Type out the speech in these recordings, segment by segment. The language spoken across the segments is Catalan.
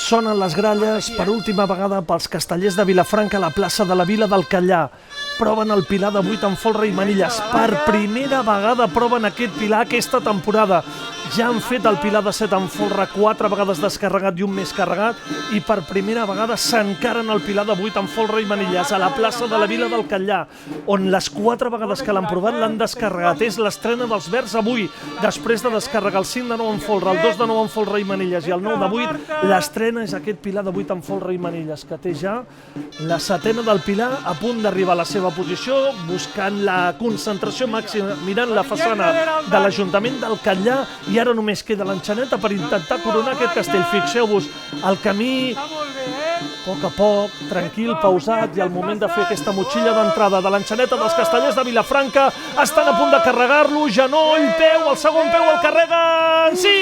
Sonen les gralles per última vegada pels castellers de Vilafranca a la plaça de la Vila del Callà. Proven el pilar de 8 amb folre i manilles. Per primera vegada proven aquest pilar aquesta temporada. Ja han fet el pilar de 7 amb folre 4 vegades descarregat i un més carregat, i per primera vegada s'encaren el pilar de 8 amb folre i manilles a la plaça de la Vila del Callà, on les 4 vegades que l'han provat l'han descarregat. És l'estrena dels verds avui, després de descarregar el 5 de 9 amb folre, el 2 de 9 amb folre i manilles i el 9 de 8, l'estrena és aquest pilar de 8 amb folre i manilles, que té ja la setena del pilar a punt d'arribar a la seva posició, buscant la concentració màxima, mirant la façana de l'Ajuntament del Callà, i ara només queda l'enxaneta per intentar coronar aquest castell. Fixeu-vos, el camí a poc, tranquil, pausat, i al moment de fer aquesta motxilla d'entrada de l'enxaneta dels castellers de Vilafranca, estan a punt de carregar-lo, genoll, peu, el segon peu el carreguen, sí!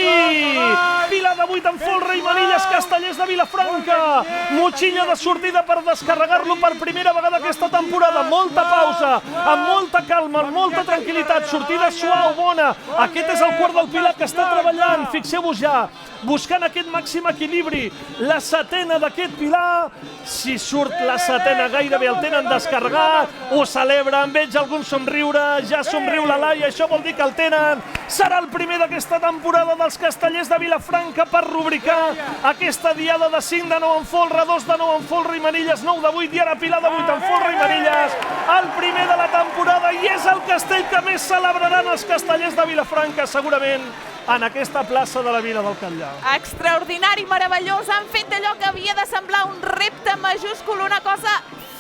Pilar de 8 amb folre i manilles, castellers de Vilafranca, motxilla de sortida per descarregar-lo per primera vegada aquesta temporada, molta pausa, amb molta calma, amb molta tranquil·litat, sortida suau, bona. Aquest és el quart del pilar que està treballant, fixeu-vos ja, buscant aquest màxim equilibri, la setena d'aquest pilar. Si surt la setena gairebé el tenen descarregat, ho celebren, veig algun somriure, ja somriu la Laia, això vol dir que el tenen. Serà el primer d'aquesta temporada dels castellers de Vilafranca per rubricar aquesta diada de 5 de 9 amb folre, 2 de 9 amb folre i manilles, 9 de 8 i ara pilar de 8 amb folre i manilles, el primer de la temporada, i és el castell que més celebraran els castellers de Vilafranca segurament en aquesta plaça de la Vila del Callà. Extraordinari, meravellós, han fet allò que havia de semblar un repte majúscul, una cosa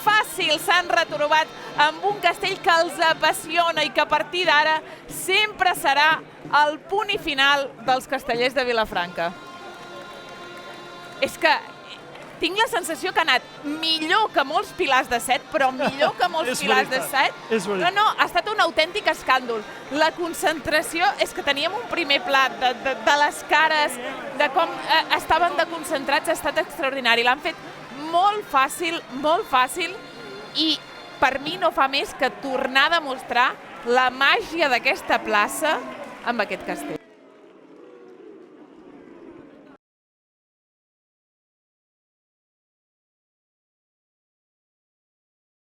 fàcil, s'han retrobat amb un castell que els apassiona i que a partir d'ara sempre serà el punt i final dels castellers de Vilafranca. És que tinc la sensació que ha anat millor que molts pilars de 7, però millor que molts pilars de 7. No, ha estat un autèntic escàndol. La concentració, és que teníem un primer pla de les cares, de com estaven de concentrats, ha estat extraordinari. L'han fet molt fàcil, i per mi no fa més que tornar a demostrar la màgia d'aquesta plaça amb aquest castell.